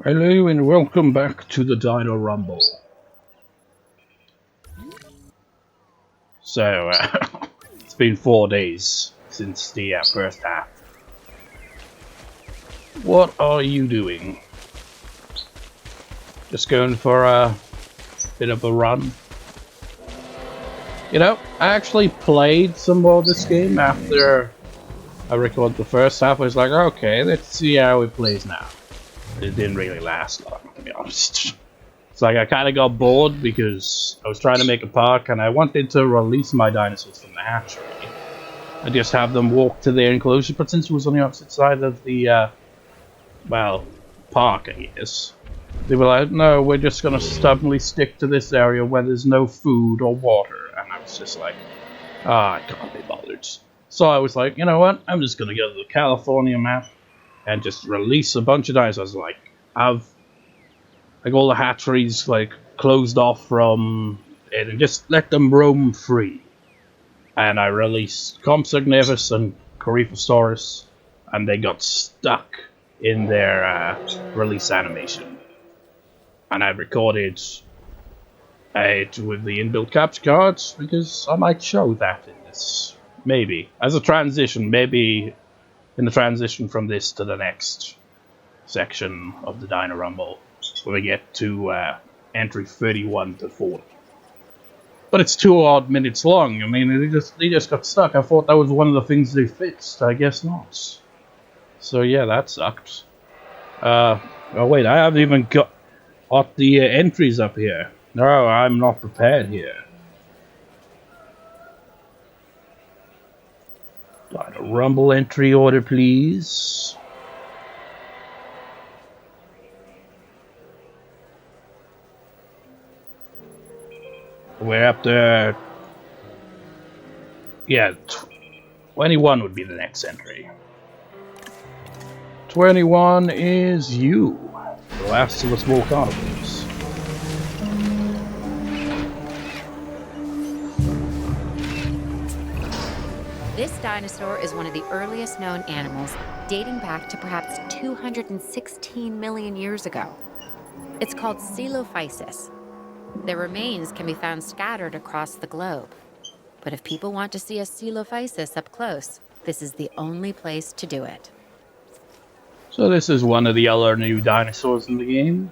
Hello and welcome back to the Dino Rumble. So, it's been 4 days since the first half. What are you doing? Just going for a bit of a run? You know, I actually played some more of this game after I recorded the first half. I was like, okay, let's see how it plays now. It didn't really last long, to be honest. It's like I kind of got bored because I was trying to make a park and I wanted to release my dinosaurs from the hatchery. I just have them walk to their enclosure, but since it was on the opposite side of the, well, park, I guess, they were like, no, we're just going to stubbornly stick to this area where there's no food or water. And I was just like, I can't be bothered. So I was like, you know what, I'm just going to go to the California map and just release a bunch of dinosaurs. Like, have like all the hatcheries like closed off from it and just let them roam free. And I released Compsognathus and Coelophysis, and they got stuck in their release animation. And I recorded it with the inbuilt capture cards because I might show that in this, maybe as a transition, maybe. In the transition from this to the next section of the Dino Rumble, where we get to entry 31 to 40. But it's 2 odd minutes long. I mean, they just got stuck. I thought that was one of the things they fixed. I guess not. So yeah, that sucked. Oh wait, I haven't even got the entries up here. No, I'm not prepared here. Dino Rumble entry order, please. We're up to... yeah, 21 would be the next entry. 21 is you, the last of the small carnivores. This dinosaur is one of the earliest known animals, dating back to perhaps 216 million years ago. It's called Coelophysis. Their remains can be found scattered across the globe. But if people want to see a Coelophysis up close, this is the only place to do it. So this is one of the other new dinosaurs in the game.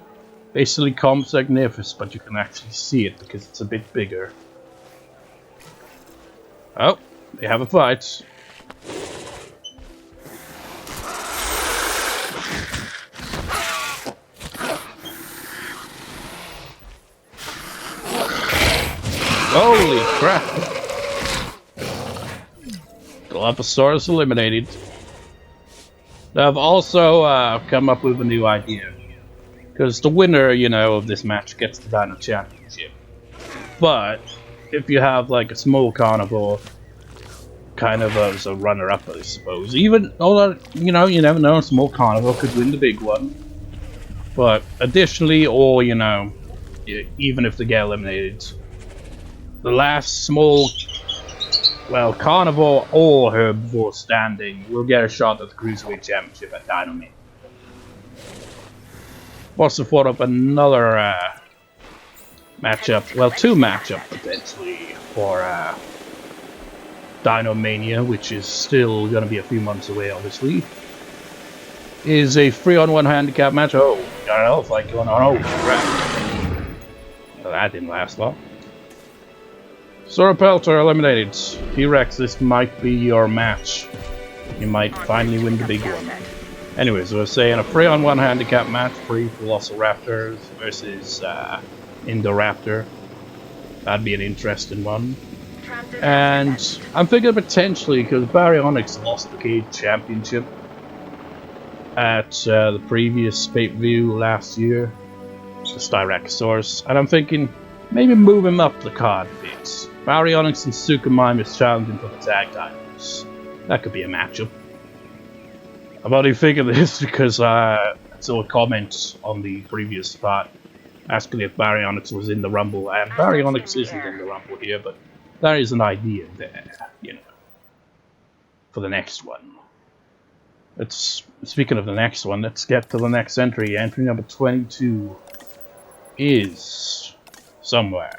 Basically Compsognathus, but you can actually see it because it's a bit bigger. Oh. They have a fight. Holy crap! Dilophosaurus eliminated. I've also come up with a new idea. Because the winner, you know, of this match gets the Dino Championship. But if you have like a small carnivore kind of as a runner-up, I suppose. Even though, you know, you never know, a small carnivore could win the big one. But additionally, or, you know, even if they get eliminated, the last small, well, carnivore or herbivore standing will get a shot at the Cruiserweight Championship at Dino Mania. Also thought up another matchup, well, 2 matchups potentially for Dino Mania, which is still going to be a few months away, obviously, is a 3-on-1 handicap match. Oh, got an elf fight going on. Oh, crap. Well, that didn't last long. Sauropelter eliminated. T-Rex, this might be your match. You might finally win the big one. Anyways, we're saying a 3-on-1 handicap match, 3 Velociraptors versus Indoraptor. That'd be an interesting one. And I'm thinking potentially, because Baryonyx lost the Cage Championship at the previous pay-per-view last year, the Styracosaurus, and I'm thinking maybe move him up the card a bit. Baryonyx and Suchomimus challenging for the tag titles. That could be a matchup. I'm only thinking this because I saw a comment on the previous part asking if Baryonyx was in the Rumble, and Baryonyx isn't in the Rumble here, but there is an idea there, you know, for the next one. Let's, speaking of the next one, let's get to the next entry. Entry number 22 is somewhere.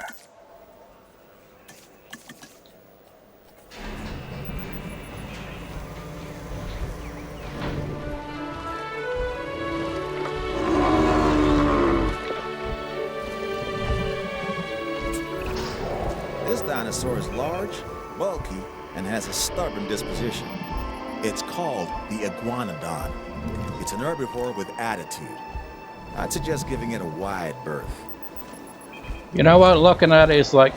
This dinosaur is large, bulky, and has a stubborn disposition. It's called the Iguanodon. It's an herbivore with attitude. I'd suggest giving it a wide berth. You know what, looking at it, it's like,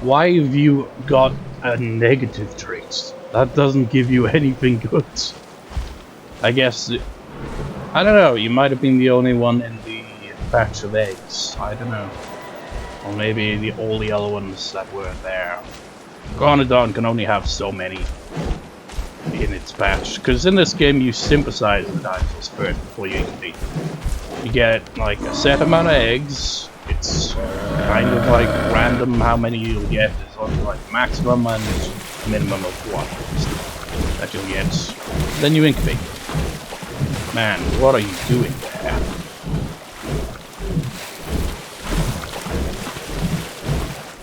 why have you got a negative trait? That doesn't give you anything good. I guess, I don't know, you might have been the only one in the batch of eggs. I don't know. Or maybe all the other ones that were there. Iguanodon can only have so many in its batch, because in this game you synthesize the dinosaurs first before you eat. You get like a set amount of eggs. It's kind of like random how many you'll get. There's only like maximum and minimum of one that you'll get. Then you incubate. Man, what are you doing there?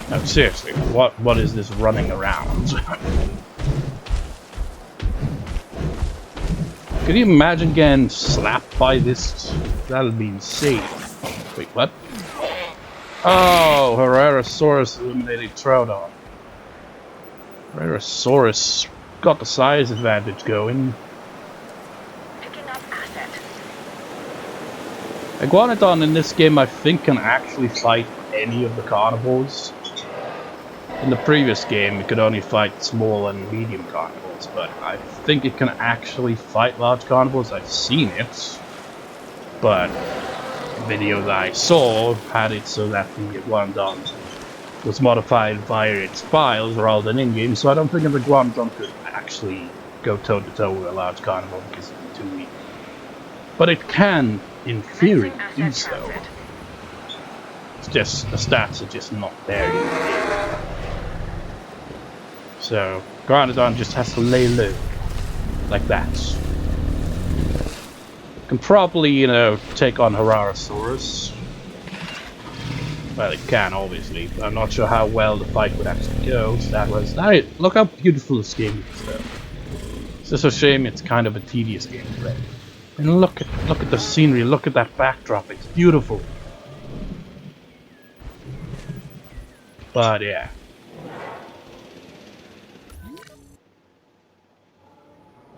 No, seriously, what is this running around? Could you imagine getting slapped by this? That'd be insane. Wait, what? Oh, Herrerasaurus eliminated Troodon. Herrerasaurus got the size advantage going. Picking up asset. Iguanodon in this game, I think, can actually fight any of the carnivores. In the previous game, it could only fight small and medium carnivores, but I think it can actually fight large carnivores. I've seen it, but the video that I saw had it so that the Iguanodon was modified via its files rather than in-game, so I don't think the Iguanodon could actually go toe-to-toe with a large carnivore because it would be too weak. But it can, in theory, do so. It's just, the stats are just not there yet. So, Iguanodon just has to lay low, like that. Can probably, you know, take on Herrerasaurus. Well, it can, obviously, but I'm not sure how well the fight would actually go. So that was, look how beautiful this game is, though. It's just a shame it's kind of a tedious game to play. And look at the scenery, look at that backdrop, it's beautiful. But yeah.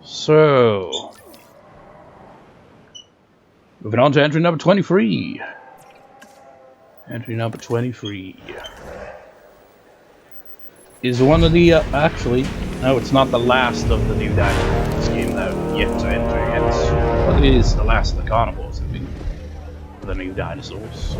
So, moving on to entry number 23. Entry number 23 is one of the, actually, no, it's not the last of the new dinosaurs in this game that I've yet to enter yet. But it is the last of the carnivores, I think, for the new dinosaurs.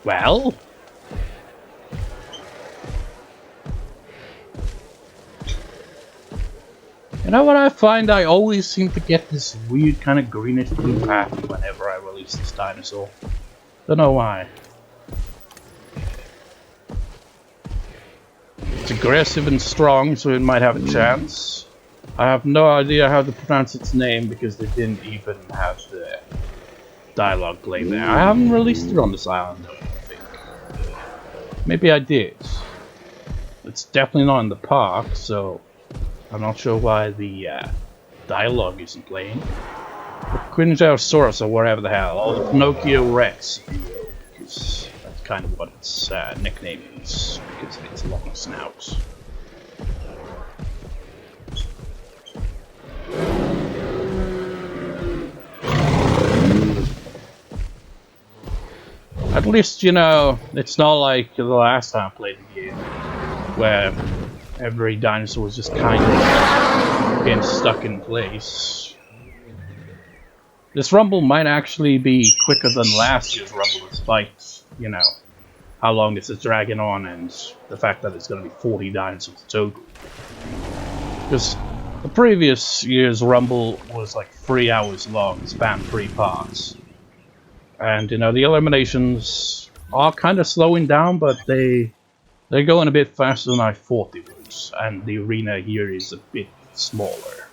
Well, you know what I find? I always seem to get this weird kind of greenish blue pattern whenever I release this dinosaur. Don't know why. It's aggressive and strong, so it might have a chance. I have no idea how to pronounce its name because they didn't even have the dialogue played there. I haven't released it on this island, though, I think. Maybe I did. It's definitely not in the park, so I'm not sure why the dialogue isn't playing. Kentrosaurus or wherever the hell, or the Draco Rex, because that's kind of what its nickname is, because of its long snout. At least, you know, it's not like the last time I played the game, where every dinosaur was just kind of getting stuck in place. This rumble might actually be quicker than last year's rumble, despite, you know, how long this is dragging on and the fact that it's going to be 40 dinosaurs total. Because the previous year's rumble was like 3 hours long, spanned 3 parts. And you know, the eliminations are kind of slowing down, but they're going a bit faster than I thought they would. And the arena here is a bit smaller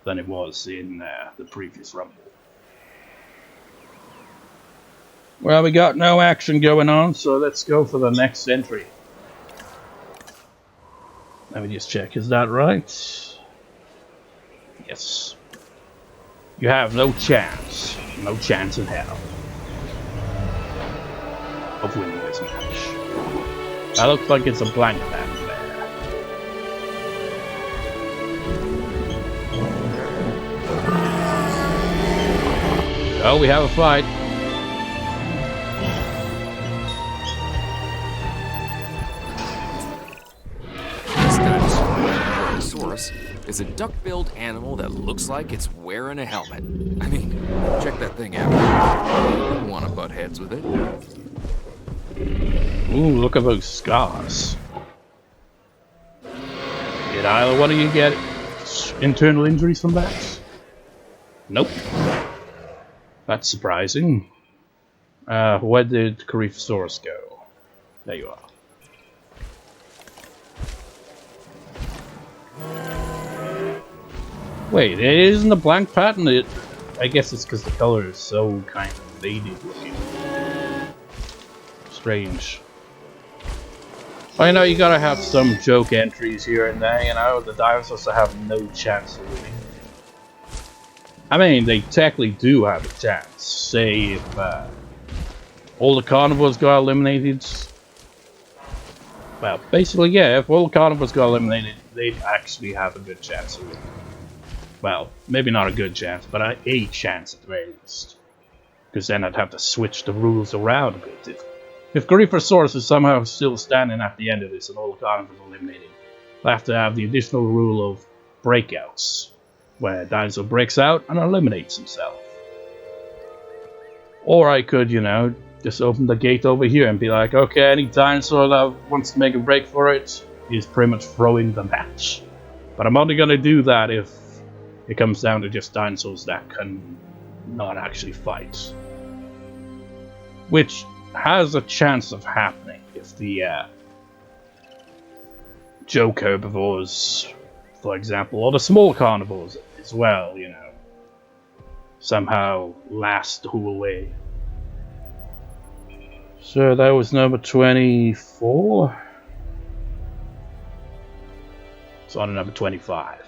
than it was in the previous Rumble. Well, we got no action going on, so let's go for the next entry. Let me just check, is that right? Yes. You have no chance in hell of winning this match. That looks like it's a blank pattern there. Oh, we have a fight. This dinosaur, Kentrosaurus, is a duck-billed animal that looks like it's wearing a helmet. I mean, check that thing out. You wouldn't want to butt heads with it. Ooh, look at those scars. Did either one of you get internal injuries from that? Nope. That's surprising. Where did Crichton go? There you are. Wait, it isn't a blank pattern. I guess it's because the color is so kind of faded looking. Strange. I know you gotta have some joke entries here and there, you know, the dinosaurs have no chance of winning. I mean, they technically do have a chance. Say if all the carnivores got eliminated. Well, basically, yeah, if all the carnivores got eliminated, they'd actually have a good chance of winning. Well, maybe not a good chance, but a chance at the very least. Because then I'd have to switch the rules around a bit. If Coelophysis is somehow still standing at the end of this and all the carnivores are eliminated, I'll have to have the additional rule of breakouts, where a dinosaur breaks out and eliminates himself. Or I could, you know, just open the gate over here and be like, okay, any dinosaur that wants to make a break for it is pretty much throwing the match. But I'm only going to do that if it comes down to just dinosaurs that can not actually fight. Which has a chance of happening if the joke herbivores, for example, or the small carnivores as well, you know, somehow last the whole way. So that was number 24. So on to number 25.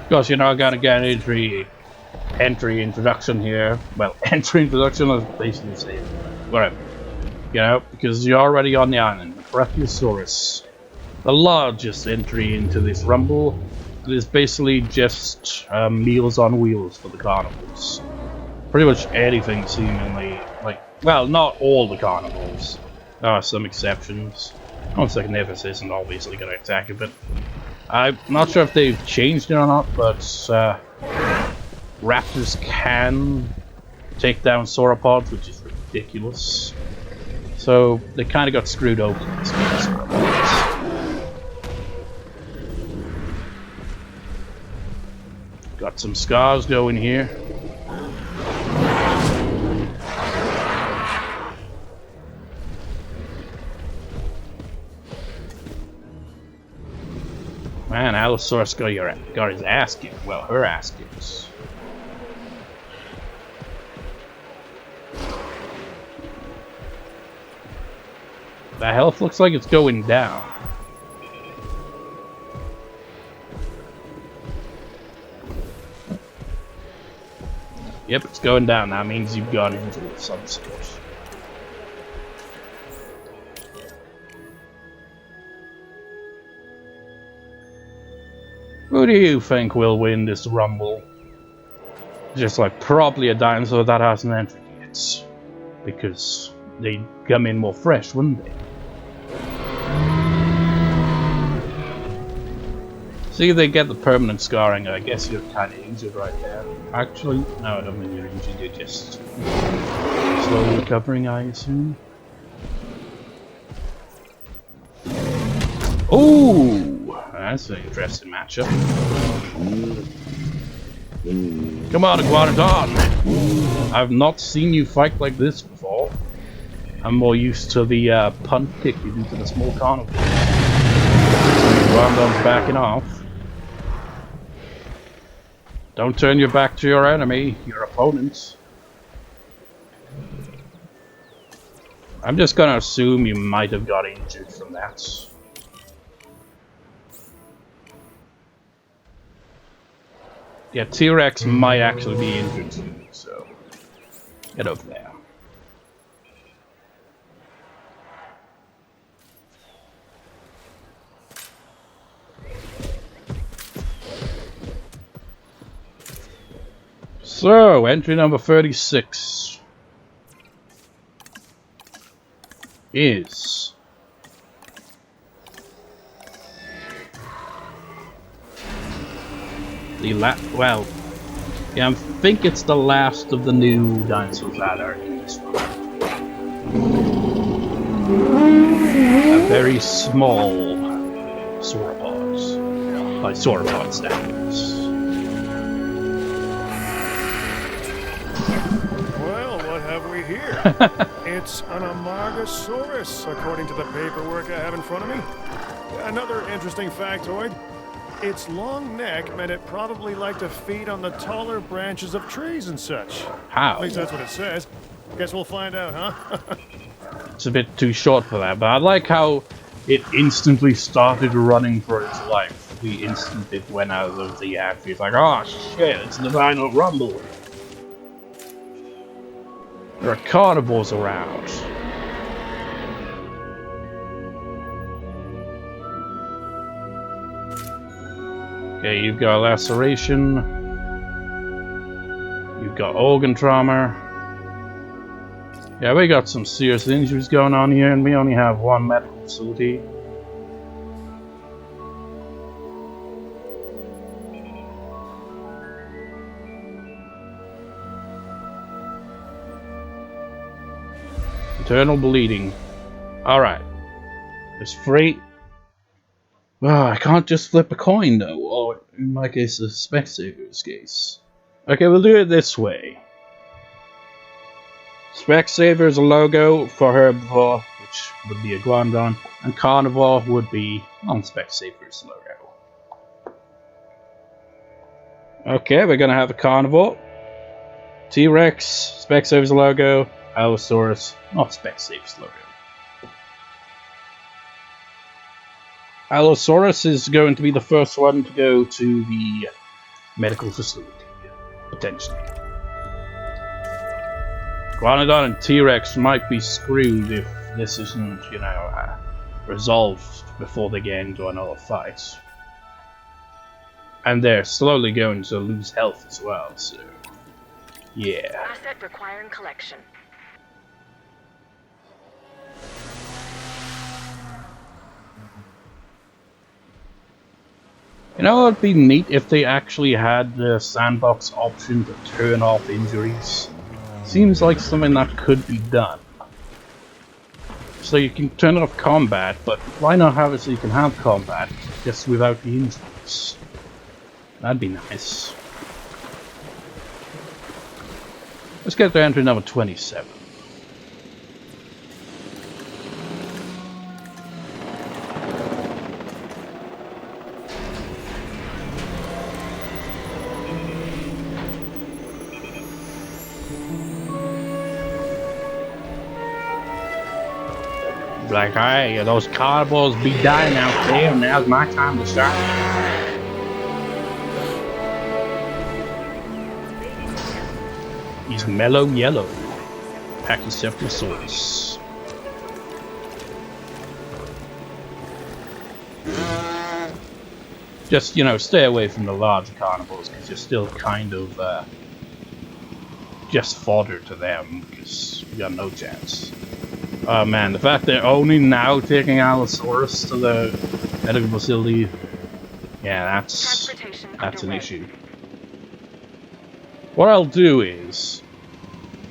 Because, you know, I gotta get an entry introduction here. Well, entry introduction is basically the same. Whatever. You know, because you're already on the island. Brachiosaurus, the largest entry into this rumble. It is basically just meals on wheels for the carnivores. Pretty much anything seemingly, like, well, not all the carnivores. There are some exceptions. Once-second-nevis isn't obviously gonna attack it, but I'm not sure if they've changed it or not, but raptors can take down sauropods, which is ridiculous. So they kind of got screwed over in this case. Got some scars going here. Man, Ankylosaurus got his ass kicked. Well, her ass kicked. The health looks like it's going down. Yep, it's going down. That means you've got injury of some sort. Who do you think will win this rumble? Just like probably a dinosaur that hasn't entered yet. Because they'd come in more fresh, wouldn't they? See if they get the permanent scarring. I guess you're kind of injured right there. Actually, no, I don't think you're injured. You're just slowly recovering, I assume. Ooh, that's an interesting matchup. Come on, Iguanodon! I've not seen you fight like this before. I'm more used to the punt kick you do to the small carnivore. Iguanodon's backing off. Don't turn your back to your enemy, your opponents. I'm just gonna assume you might have got injured from that. Yeah, T-Rex might actually be injured too, so get over there. So, entry number 36 is the well, yeah, I think it's the last of the new dinosaurs that are in this one. A very small sauropod, by sauropod standards. Well, what have we here? It's an Majungasaurus, according to the paperwork I have in front of me. Another interesting factoid. Its long neck meant it probably liked to feed on the taller branches of trees and such. How? At least that's what it says. Guess we'll find out, huh? It's a bit too short for that, but I like how it instantly started running for its life. The instant it went out of the act, it's like, oh shit, it's the Dino Rumble. There are carnivores around. Okay, you've got laceration. You've got organ trauma. Yeah, we got some serious injuries going on here, and we only have one medical facility. Internal bleeding. Alright. There's 3. Oh, I can't just flip a coin though, or in my case, a Specsaver's case. Okay, we'll do it this way. Specsaver's logo for herbivore, which would be Iguanodon, and carnivore would be on Specsaver's logo. Okay, we're gonna have a carnivore. T-Rex, Specsaver's logo, Allosaurus, not Specsaver's logo. Allosaurus is going to be the first one to go to the medical facility, potentially. Iguanodon and T-Rex might be screwed if this isn't, you know, resolved before they get into another fight. And they're slowly going to lose health as well, so yeah. Asset requiring collection. You know, it'd be neat if they actually had the sandbox option to turn off injuries. Seems like something that could be done. So you can turn off combat, but why not have it so you can have combat, just without the injuries? That'd be nice. Let's get to entry number 27. Like, hey, those carnivores be dying out there, and now's my time to start. He's mellow yellow. Pachycephalosaurus. Just, you know, stay away from the larger carnivores, because you're still kind of just fodder to them, because you got no chance. Oh man, the fact they're only now taking Ankylosaurus to the medical facility, yeah, that's an issue. What I'll do is,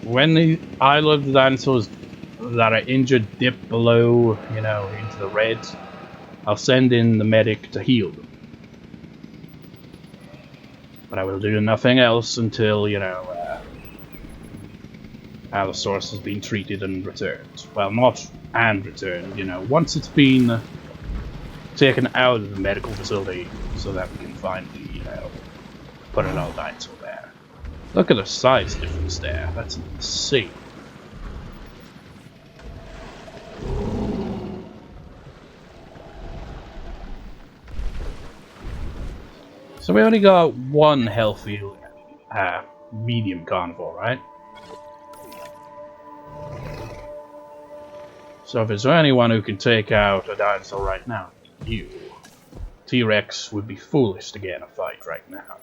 when the Isle of the Dinosaurs that are injured dip below, you know, into the red, I'll send in the medic to heal them. But I will do nothing else until, you know, Allosaurus has been treated and returned. Well, not and returned, you know, once it's been taken out of the medical facility so that we can finally, you know, put an old dinosaur there. Look at the size difference there, that's insane. So we only got one healthy medium carnivore, right? So if there's anyone who can take out a dinosaur right now, you. T-Rex would be foolish to get in a fight right now.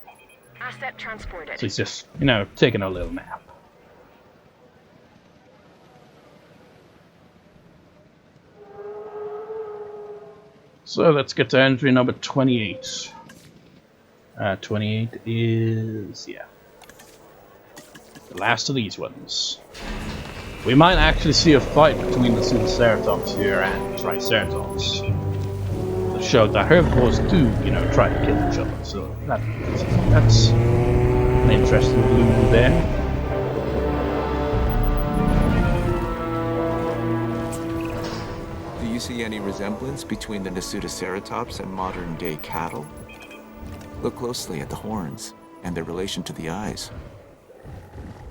Asset transported. So he's just, you know, taking a little nap. So let's get to entry number 28. 28 is, yeah, the last of these ones. We might actually see a fight between the Sinoceratops here and Triceratops. That showed that herbivores do, you know, try to kill each other, so that's an interesting clue there. Do you see any resemblance between the Sinoceratops and modern-day cattle? Look closely at the horns and their relation to the eyes.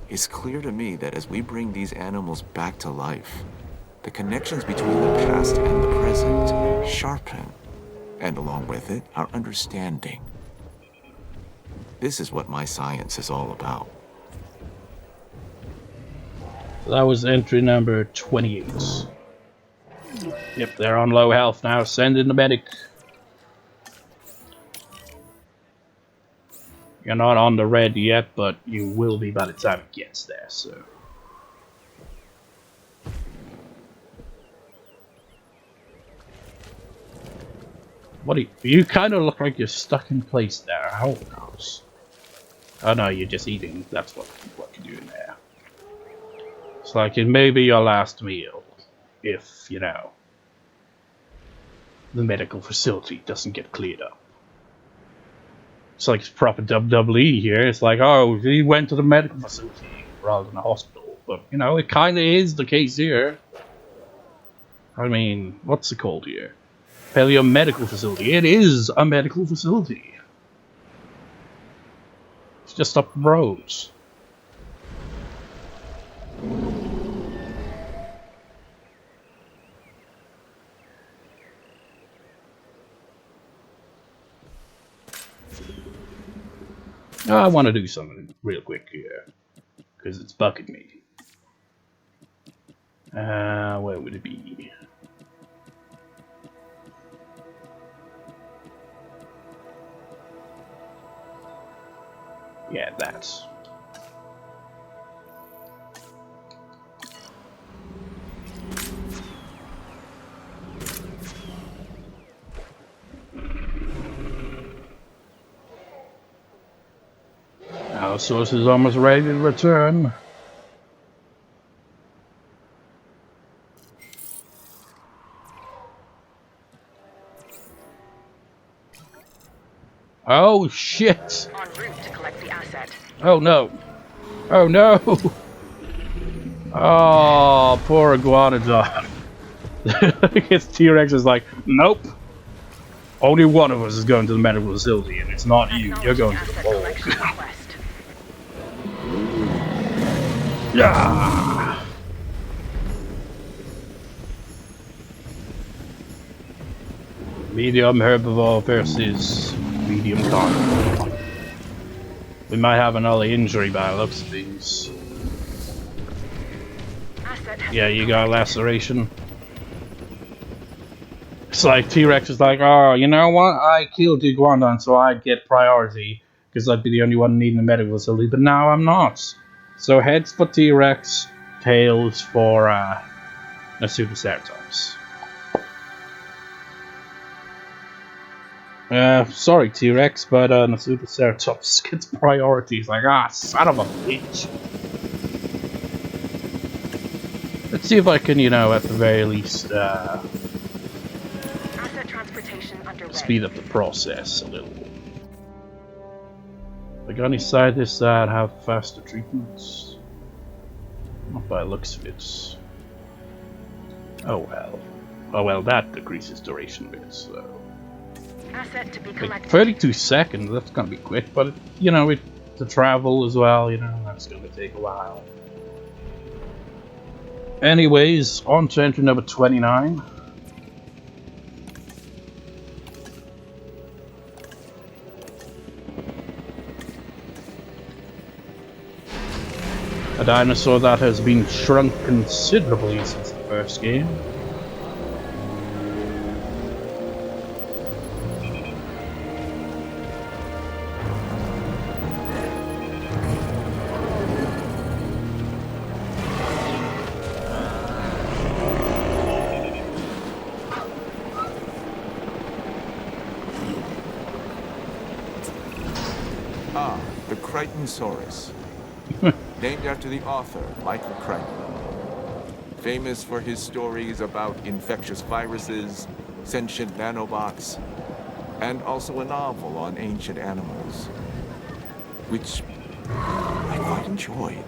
It's clear to me that as we bring these animals back to life, the connections between the past and the present sharpen, and along with it, our understanding. This is what my science is all about. That was entry number 28. Yep, they're on low health now. Send in the medic. You're not on the red yet, but you will be by the time it gets there, so... What do you kind of look like you're stuck in place there. How knows? Oh no, you're just eating. That's what you're doing there. It's like it may be your last meal, if, you know, the medical facility doesn't get cleared up. It's like it's proper WWE here. It's like, oh, he went to the medical facility rather than a hospital. But, you know, it kind of is the case here. I mean, what's it called here? Paleo Medical Facility. It is a medical facility. It's just up the road. I want to do something real quick here, because it's bugging me. Where would it be? Yeah, that's... Our source is almost ready to return. Oh shit! En route to collect the asset. Oh no! Oh no! Oh, poor Iguanodon. His T-Rex is like, nope. Only one of us is going to the medical facility, and it's not you. You're going to the hole. Yeah. Medium herbivore versus medium carnivore. We might have another injury by the looks of things. Yeah, you got a laceration. It's like T-Rex is like, oh, you know what? I killed Iguanodon, so I'd get priority because I'd be the only one needing a medical facility. But now I'm not. So heads for T-Rex, tails for Sinoceratops. Sorry T-Rex, but Sinoceratops gets priority. It's like, son of a bitch. Let's see if I can, at the very least, Asset transportation underway. speed up the process a little. I got any scientists that have faster treatments? Not by the looks of it. Oh well. Oh well, that decreases duration a bit, so. Asset to be Like collected. 32 seconds, that's gonna be quick, but to travel as well, that's gonna take a while. Anyways, on to entry number 29. A dinosaur that has been shrunk considerably since the first game. The Crichton Saurus. Named after the author, Michael Crichton. Famous for his stories about infectious viruses, sentient nanobots, and also a novel on ancient animals, which I quite enjoyed.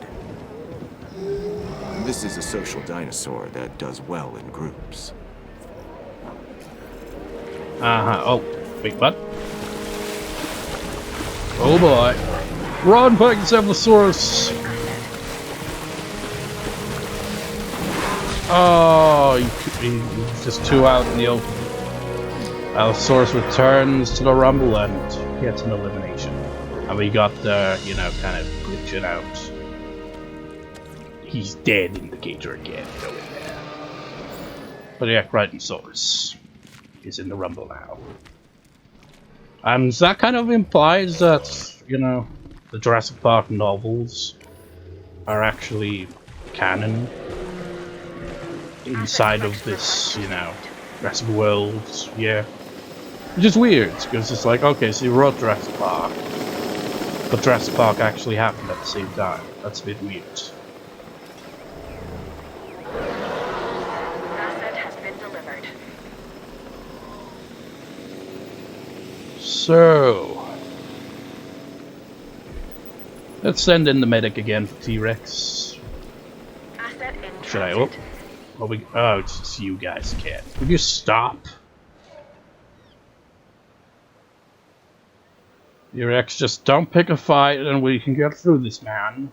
This is a social dinosaur that does well in groups. Oh, wait, what? Oh boy. Run, Ankylosaurus! Oh, he's just too out in the open. Allosaurus returns to the rumble and gets an elimination. And we got the, kind of glitching out. He's dead indicator again. Go in there. But yeah, Crichton Saurus is in the rumble now. And that kind of implies that, the Jurassic Park novels are actually canon inside of this, Jurassic World, yeah. Which is weird, because it's like, okay, so you wrote Jurassic Park, but Jurassic Park actually happened at the same time. That's a bit weird. Asset has been delivered. So let's send in the medic again for T-Rex. Asset in Should I? transit. Oh, it's just you guys again. Would you stop? T-Rex, just don't pick a fight and we can get through this, man.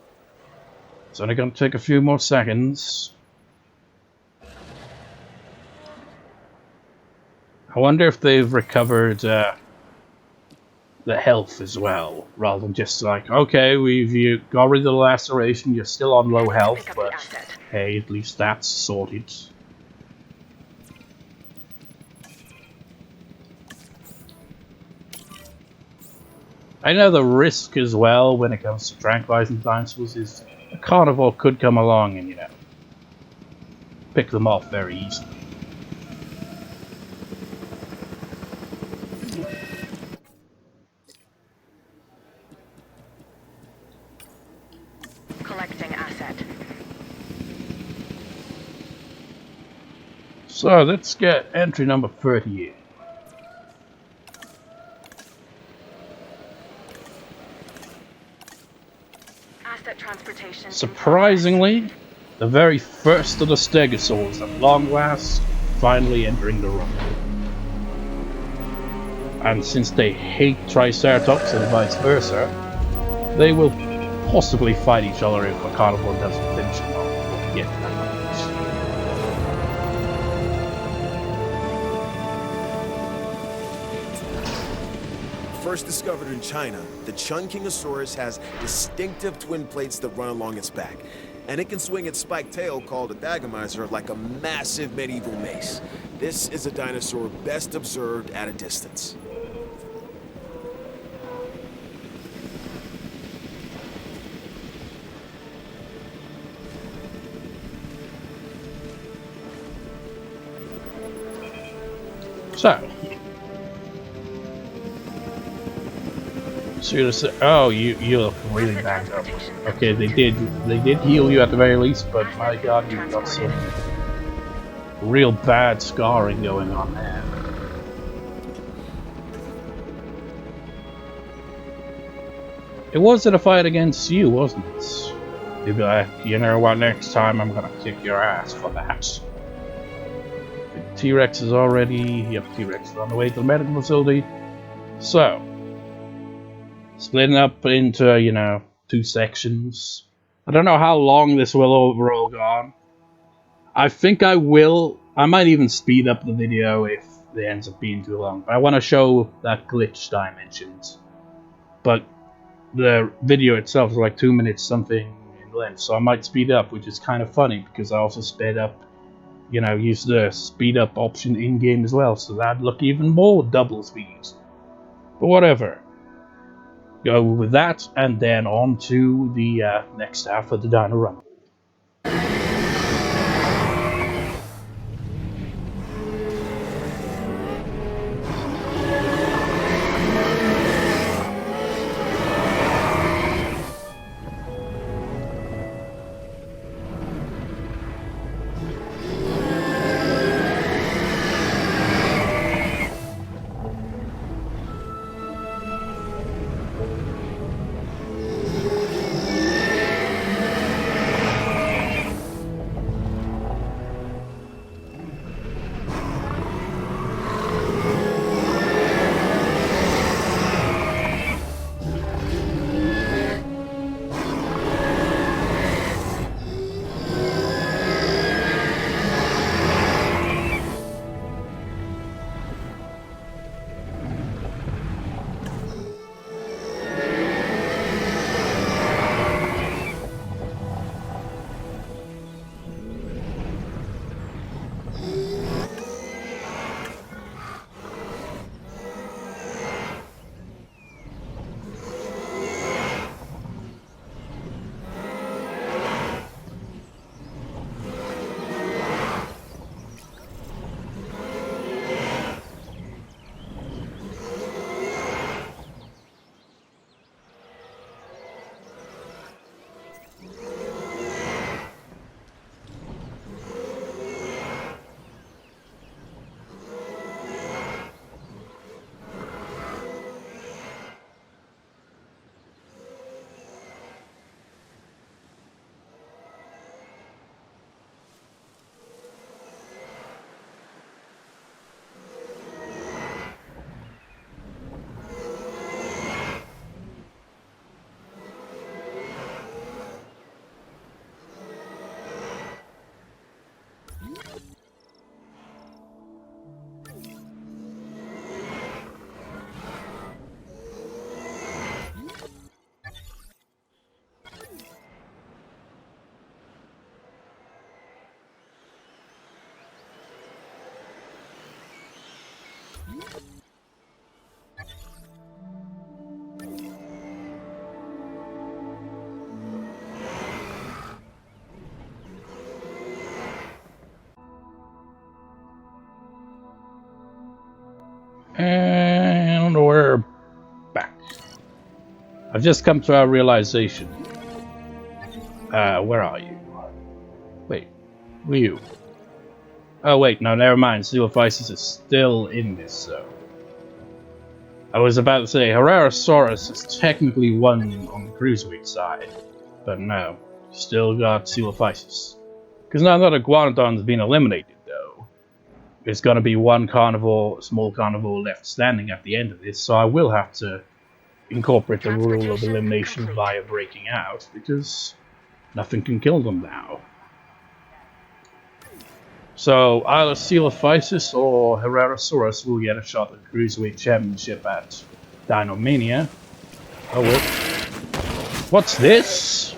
It's only gonna take a few more seconds. I wonder if they've recovered the health as well, rather than just like, okay, you got rid of the laceration, you're still on low health, Pick up but the asset. hey, at least that's sorted. I know the risk as well when it comes to tranquilizing dinosaurs is a carnivore could come along and, pick them off very easily. Collecting asset. So let's get entry number 38. Asset transportation. Surprisingly, the very first of the Stegosaurs at long last finally entering the room. And since they hate Triceratops and vice versa, they will possibly fight each other if a carnivore doesn't finish them off. Yeah, First discovered in China, the Kentrosaurus has distinctive twin plates that run along its back. and it can swing its spiked tail called a dagomizer like a massive medieval mace. This is a dinosaur best observed at a distance. So, oh, you look really banged up. Okay, they did heal you at the very least, but my god, you've got some real bad scarring going on there. It wasn't a fight against you, wasn't it? You'd be like, you know what, next time I'm gonna kick your ass for that. T-Rex is already... Yep, T-Rex is on the way to the medical facility. So, splitting up into, you know, 2 sections. I don't know how long this will overall go on. I think I will. I might even speed up the video if it ends up being too long. But I want to show that glitch that I mentioned. But the video itself is like 2 minutes something in length. So I might speed up, which is kind of funny because I also sped up, you know, use the speed up option in game as well. So that'd look even more double speed. But whatever. Go with that, and then on to the next half of the Dino Run. And we're back. I've just come to a realization. Where are you? Wait, were you? Oh wait, no, never mind. Coelophysis is still in this zone. I was about to say, Herrerasaurus is technically one on the cruiserweight side, but no, still got Coelophysis. Because now that Iguanodon has been eliminated, though, there's gonna be one carnivore, small carnivore left standing at the end of this, so I will have to incorporate the rule of elimination via breaking out, because nothing can kill them now. So either Coelophysis or Herrerasaurus will get a shot at the Cruiserweight Championship at Dinomania. Oh wait. What's this?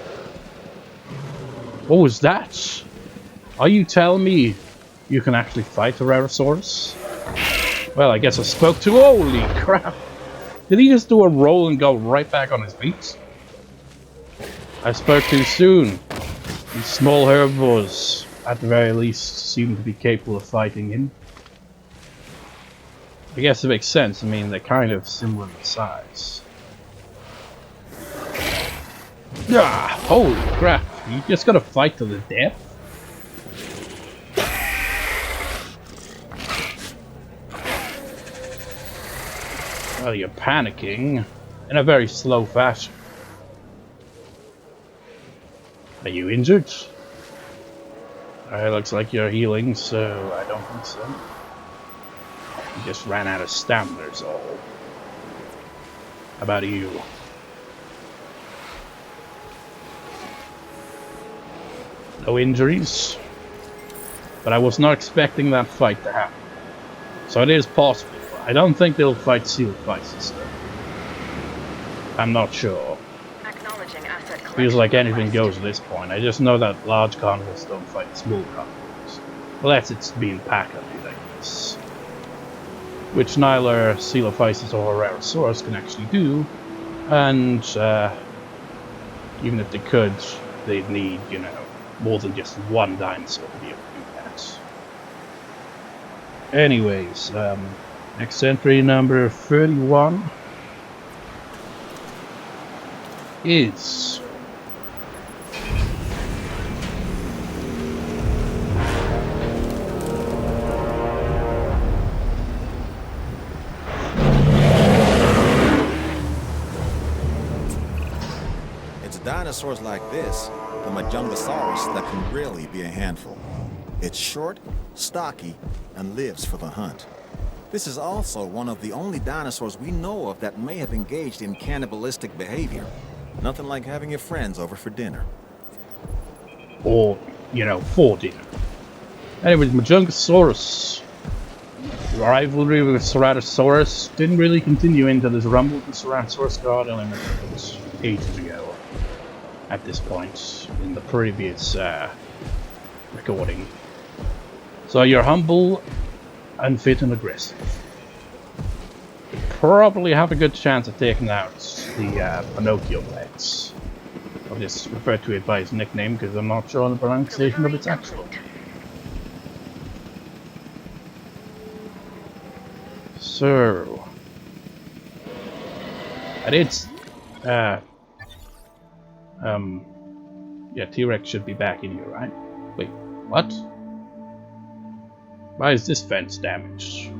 What was that? Are you telling me you can actually fight a Tyrannosaurus? Well, I guess I spoke too. Holy crap! Did he just do a roll and go right back on his feet? I spoke too soon. These small herbivores, at the very least, seem to be capable of fighting him. I guess it makes sense. I mean, they're kind of similar in size. Ah, holy crap! You just gotta fight to the death? Well, you're panicking in a very slow fashion. Are you injured? Looks like you're healing, so I don't think so. You just ran out of stamina, is all. How about you? No injuries? But I was not expecting that fight to happen. So it is possible. I don't think they'll fight Coelophysis though. I'm not sure. Acknowledging asset Feels like collection anything request. goes at this point. I just know that large carnivores don't fight small carnivores. Unless it's being packed, I guess. Which neither Coelophysis or Tyrannosaurus can actually do. And even if they could, they'd need, you know, more than just one dinosaur to be able to do that. Anyways, next entry number 31 is It's dinosaurs like this, the Majungasaurus, that can really be a handful. It's short, stocky, and lives for the hunt. This is also one of the only dinosaurs we know of that may have engaged in cannibalistic behavior. Nothing like having your friends over for dinner. or, you know, for dinner. Anyways, Majungasaurus. Rivalry with Ceratosaurus didn't really continue into this rumble. The Ceratosaurus got eliminated ages ago. At this point in the previous recording. So you're humble, unfit, and aggressive. You probably have a good chance of taking out the Pinocchio Rex. I'll just refer to it by its nickname because I'm not sure on the pronunciation of its actual name. So, I did. Yeah, T-Rex should be back in here, right? Wait, what? Why is this fence damaged?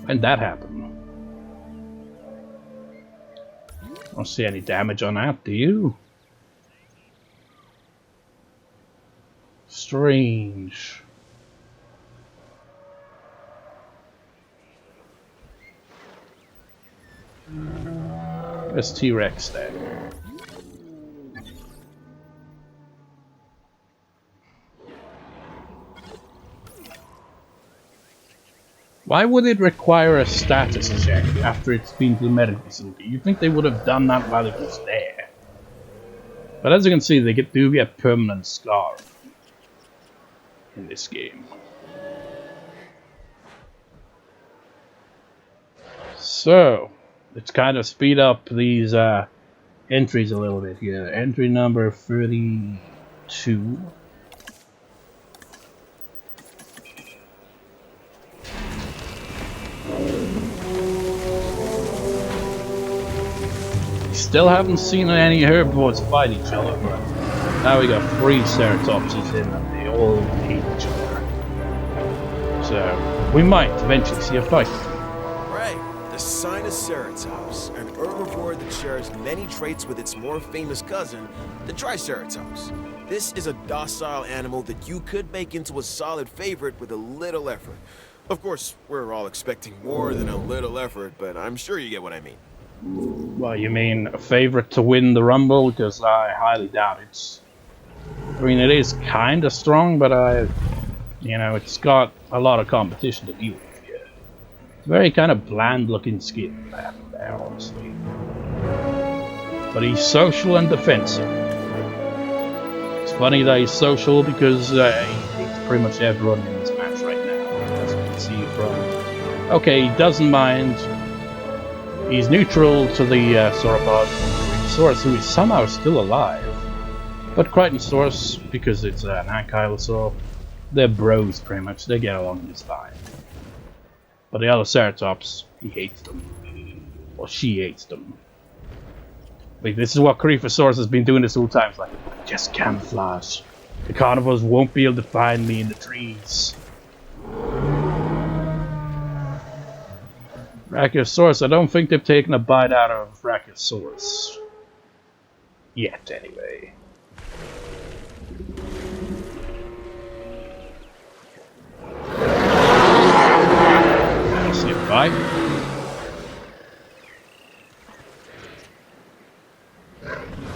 When that happened? I don't see any damage on that, do you? Strange. Where's T-Rex then? Why would it require a status check after it's been to the medical facility? You'd think they would have done that while it was there. But as you can see, they do get permanent scar in this game. So, let's kind of speed up these entries a little bit here. Entry number 32. Still haven't seen any herbivores fight each other, but now we got 3 ceratopses in and they all hate each other. So, we might eventually see a fight. Right, the Sinoceratops, an herbivore that shares many traits with its more famous cousin, the Triceratops. This is a docile animal that you could make into a solid favorite with a little effort. Of course, we're all expecting more than a little effort, but I'm sure you get what I mean. Well, you mean a favorite to win the Rumble? Because I highly doubt it. I mean, it is kind of strong, but you know, it's got a lot of competition to deal with here. It's a very kind of bland-looking skin, that honestly. But he's social and defensive. It's funny that he's social because he hates pretty much everyone in this match right now, as you can see from... Okay, he doesn't mind. He's neutral to the sauropod Crichton who is somehow still alive. But Crichton Saurus, because it's an Ankylosaur, they're bros pretty much, they get along just fine. But the other Ceratops, he hates them. Or she hates them. Like, this is what Crichton has been doing this whole time. It's like, just camouflage. The carnivores won't be able to find me in the trees. Brachiosaurus, I don't think they've taken a bite out of Brachiosaurus. Yet, anyway. Let's see a bite.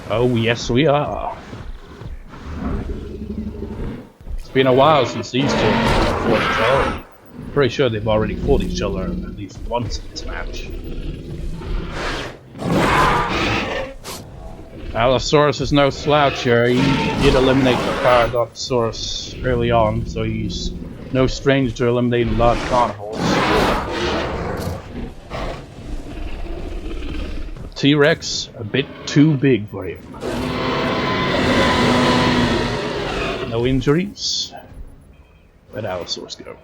Oh, yes, we are. It's been a while since these two fought each other. Pretty sure they've already fought each other at least once in this match. Allosaurus is no slouch here. He did eliminate the Paradoxaurus early on, so he's no stranger to eliminating large carnivores. T-Rex, a bit too big for him. No injuries. Where'd Allosaurus go?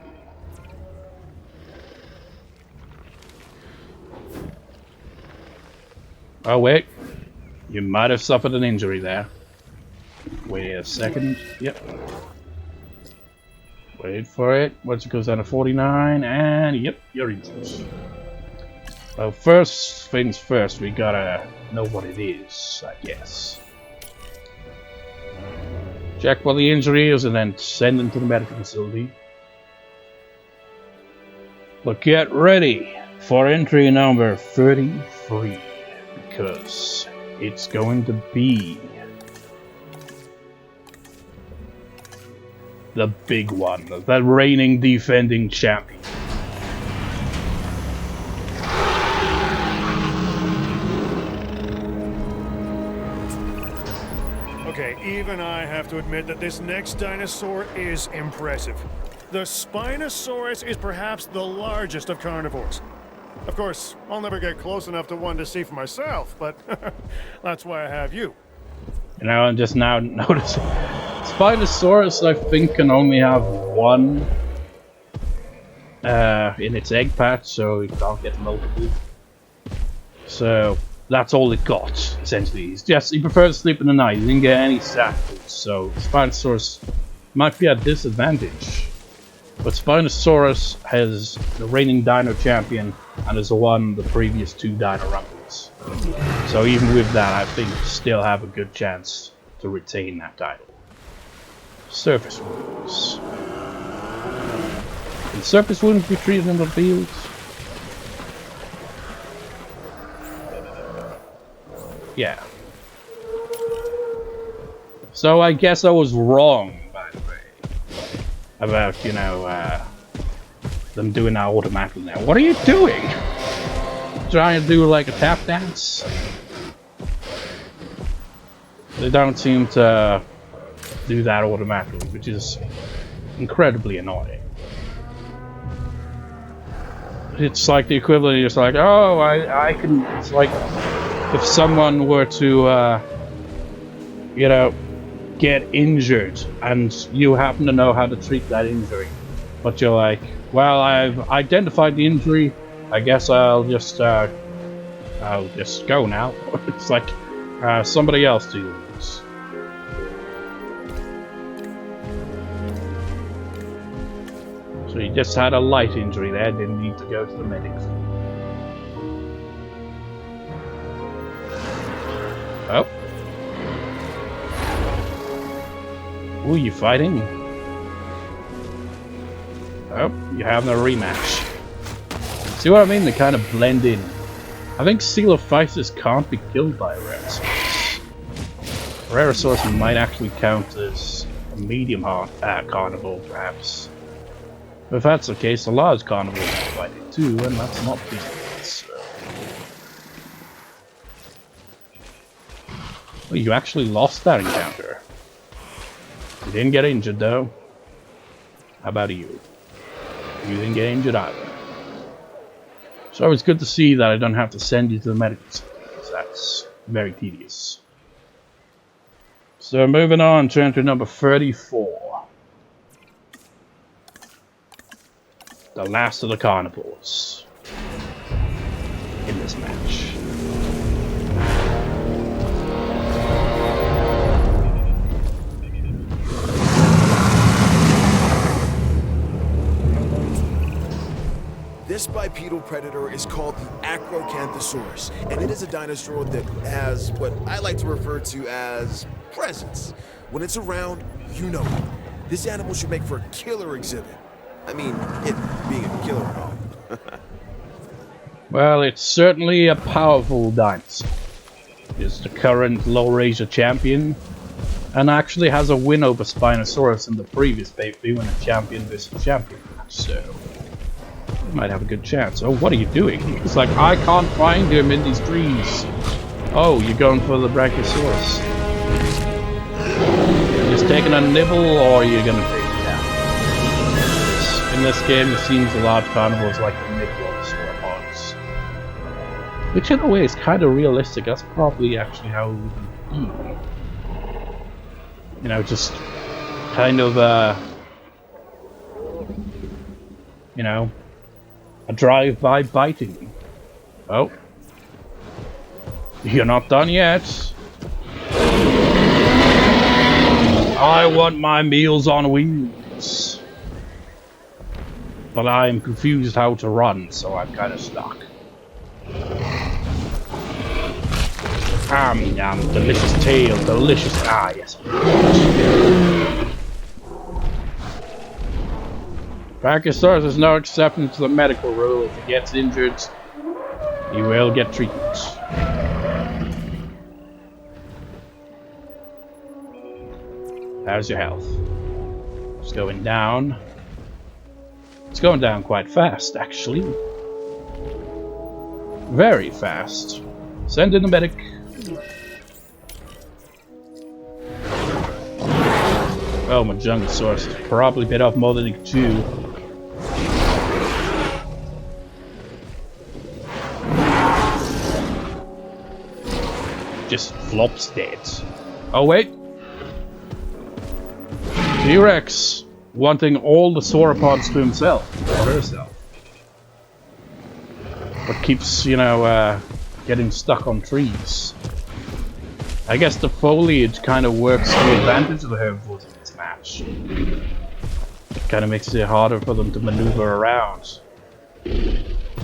Oh wait, you might have suffered an injury there. Wait a second, yep. Wait for it, once it goes down to 49, and yep, you're injured. Well, first things first, we gotta know what it is, I guess. Check what the injury is and then send them to the medical facility. But get ready for entry number 33. Because it's going to be the big one, the reigning defending champion. Okay, even I have to admit that this next dinosaur is impressive. The Spinosaurus is perhaps the largest of carnivores. Of course, I'll never get close enough to one to see for myself, but that's why I have you. You know, I'm just now noticing Spinosaurus, I think, can only have one in its egg patch, so it can't get multiple. So that's all it got, essentially. He prefers to sleep in the night. He didn't get any samples, so Spinosaurus might be at disadvantage. But Spinosaurus has the reigning Dino champion and has won the previous 2 Dino Rumbles. So even with that, I think still have a good chance to retain that title. Surface wounds. Can surface wounds be treated in the field? Yeah. So I guess I was wrong, by the way. About, you know, them doing that automatically now. What are you doing? Trying to do like a tap dance? They don't seem to do that automatically, which is incredibly annoying. It's like the equivalent, it's like, oh, I can, it's like if someone were to, you know, get injured and you happen to know how to treat that injury, but you're like, well, I've identified the injury, I guess I'll just go now. It's like somebody else deal with this. So you just had a light injury there, didn't need to go to the medics. Oh. Who are you fighting? Oh, you're having a rematch. See what I mean? They kind of blend in. I think Coelophysis can't be killed by a Rherosaurus. Rherosaurus might actually count as a medium carnivore, perhaps. But if that's the case, a large carnivore can fight it too, and that's not the case. So. Well, you actually lost that encounter. You didn't get injured though. How about you? You didn't get injured either. So it's good to see that I don't have to send you to the medical center, because that's very tedious. So moving on to entry number 34. The last of the carnivores in this match. This bipedal predator is called the Kentrosaurus, and it is a dinosaur that has what I like to refer to as presence. When it's around, you know it. This animal should make for a killer exhibit. I mean, it being a killer and all. Well, it's certainly a powerful dinosaur. It's the current low-razor champion, and actually has a win over Spinosaurus in the previous pay-per-view when a champion versus champion match, so you might have a good chance. Oh, what are you doing? It's like, I can't find him in these trees. Oh, you're going for the Brachiosaurus. You're just taking a nibble, or you're gonna take it down. In this game, it seems a lot of carnivores like the nibble of the sauropods. Which in a way is kind of realistic. That's probably actually how it would be. You know, just kind of, you know, a drive-by biting. Oh. You're not done yet. I want my meals on wheels. But I'm confused how to run, so I'm kind of stuck. Yum, delicious tail, delicious. Ah, yes. Brachiosaurus is no exception to the medical rule. If he gets injured, he will get treatment. How's your health? It's going down. It's going down quite fast, actually. Very fast. Send in the medic. Oh, Majungasaurus is probably bit off more than he can chew. Just flops dead. Oh wait! T-Rex wanting all the sauropods to himself, or herself. What keeps, you know, getting stuck on trees. I guess the foliage kind of works to the advantage of the herbivores in this match. Kind of makes it harder for them to maneuver around.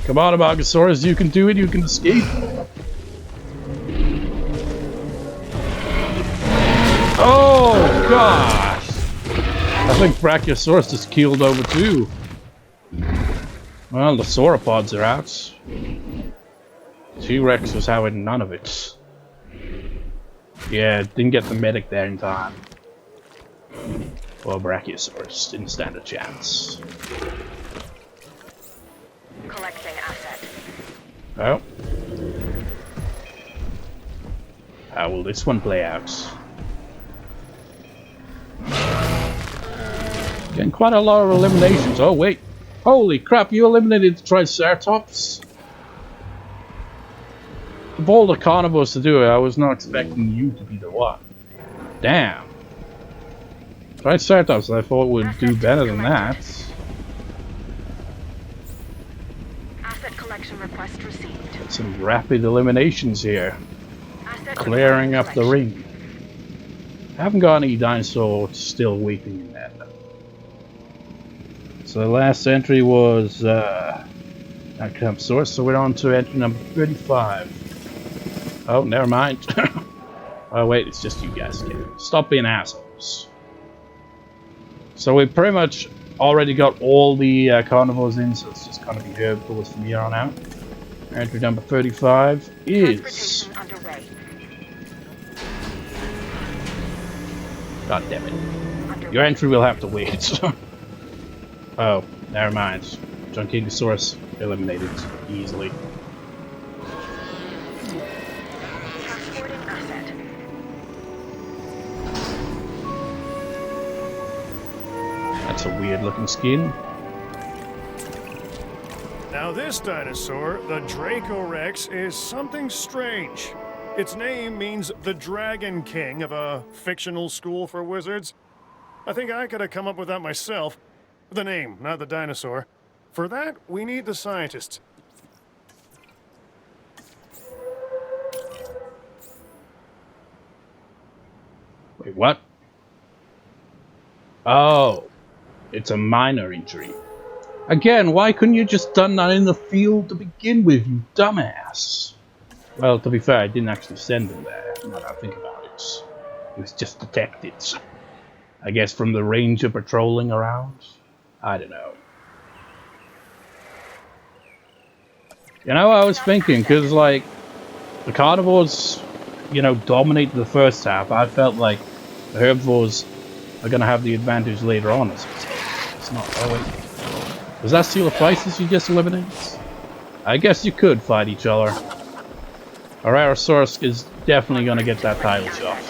Come on, Amogosaurus, you can do it, you can escape. Oh, gosh! I think Brachiosaurus just keeled over too. Well, the sauropods are out. T-Rex was having none of it. Yeah, didn't get the medic there in time. Well, Brachiosaurus didn't stand a chance. Collecting asset. Oh. How will this one play out? Getting quite a lot of eliminations. Oh, wait. Holy crap, you eliminated the Triceratops? Of all the carnivores to do it, I was not expecting you to be the one. Damn. Triceratops, I thought would do better than that. Asset collection request received. Get some rapid eliminations here. Asset Clearing up the collection. ring. I haven't got any dinosaurs still waiting in there though. So the last entry was Kentrosaurus, so we're on to entry number 35. Oh, never mind. Oh wait, it's just you guys. Stop being assholes. So we pretty much already got all the carnivores in, so it's just gonna be herbivores from here on out. Entry number 35 is... Transportation underway. God damn it. Your entry will have to wait. Oh, never mind. Ankylosaurus eliminated easily. Transporting asset. That's a weird looking skin. Now this dinosaur, the Draco Rex, is something strange. Its name means the Dragon King of a fictional school for wizards. I think I could have come up with that myself. The name, not the dinosaur. For that, we need the scientists. Wait, what? Oh, it's a minor injury. Again, why couldn't you just done that in the field to begin with, you dumbass? Well, to be fair, I didn't actually send him there, now that I think about it. It was just detected. I guess from the ranger patrolling around? I don't know. You know, I was thinking, because, like, the carnivores, you know, dominated the first half. I felt like the herbivores are going to have the advantage later on. It's not. Oh, wait. Was that Coelophysis you just eliminated? I guess you could fight each other. Ankylosaurus is definitely going to get that title shot.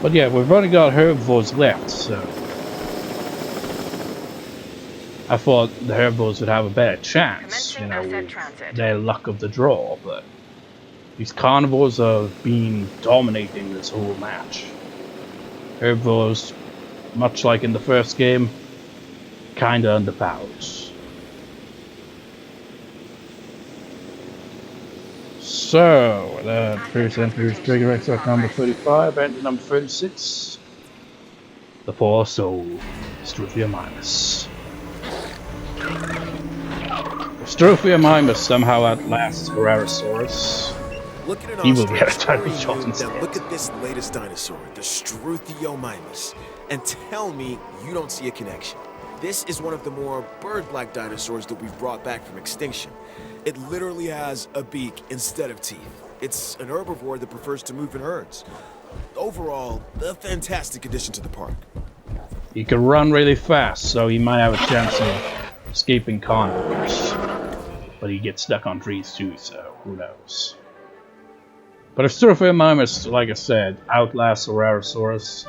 But yeah, we've only got herbivores left, so I thought the herbivores would have a better chance, you know, with their luck of the draw, but these carnivores have been dominating this whole match. Herbivores, much like in the first game, kinda underpowered. So, the first entry is Draco Rex number 35, entry number 36. The Poor Soul, Strophiamimus. Strophiamimus somehow outlasts Ankylosaurus. Look at it He on will get a screen, title shot then instead. look at this latest dinosaur, the Strophiamimus, and tell me you don't see a connection. This is one of the more bird-like dinosaurs that we've brought back from extinction. It literally has a beak instead of teeth. It's an herbivore that prefers to move in herds. Overall, a fantastic addition to the park. He can run really fast, so he might have a chance of escaping carnivores. But he gets stuck on trees too, so who knows. But if Strophiamimus, like I said, outlasts Ankylosaurus,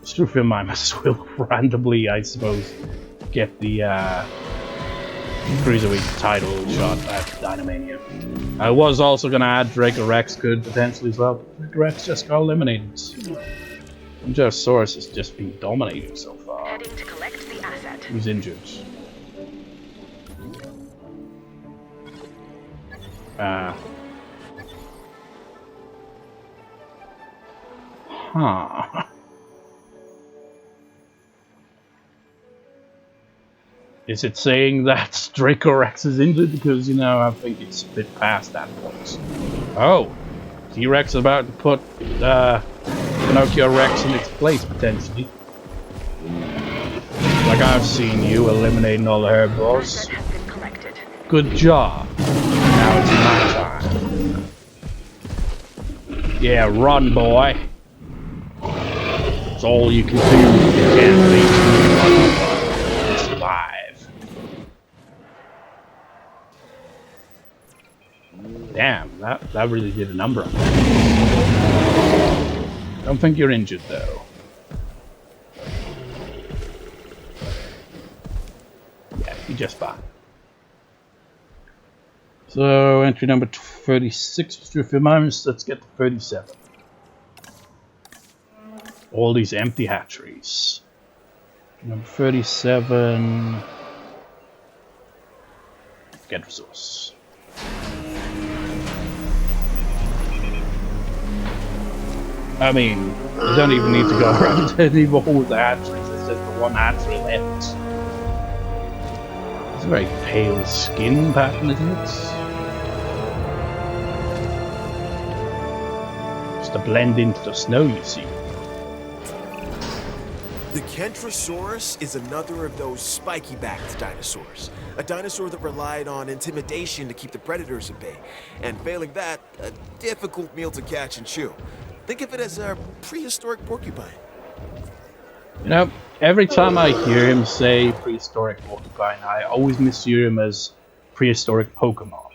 Strophiamimus will randomly, I suppose, get the Cruiserweight title shot at Dynamania. I was also going to add Draco Rex could potentially as well, but Draco Rex just got eliminated. Majungasaurus has just been dominating so far. Heading to collect the asset. Who's injured? Huh. Is it saying that Draco Rex is injured? Because, you know, I think it's a bit past that point. Oh! T-Rex is about to put Pinocchio Rex in its place, potentially. Like I've seen you eliminating all the herbivores. Asset has been collected. Good job. Now it's my time. Yeah, run, boy. That's all you can do. You can't leave. Survive. Damn, that really did a number on that. Don't think you're injured though. Yeah, you're just fine. So entry number 36 was Strophiamimus. Let's get to 37. All these empty hatcheries. Number 37. Kentrosaurus. I mean, you don't even need to go around anymore with the hatcheries. There's just the one hatchery left. It's a very pale skin pattern, isn't it? Just to blend into the snow, you see. The Kentrosaurus is another of those spiky-backed dinosaurs. A dinosaur that relied on intimidation to keep the predators at bay. And failing that, a difficult meal to catch and chew. Think of it as a prehistoric porcupine. You know, every time I hear him say prehistoric porcupine, I always mishear him as prehistoric Pokemon.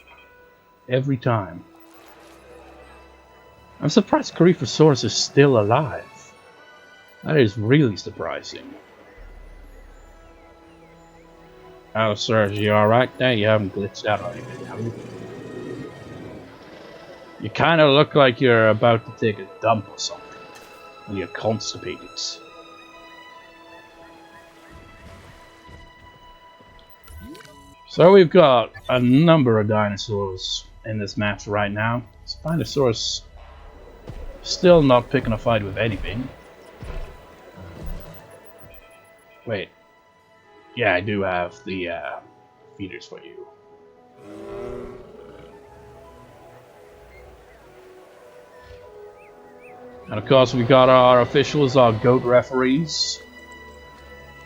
Every time. I'm surprised Coelophysis is still alive. That is really surprising. Allosaurus, you alright there? You haven't glitched out or anything, have you? You kind of look like you're about to take a dump or something. And you're constipated. So we've got a number of dinosaurs in this match right now. Spinosaurus still not picking a fight with anything. Wait. Yeah, I do have the feeders for you. And of course we got our officials, our GOAT referees.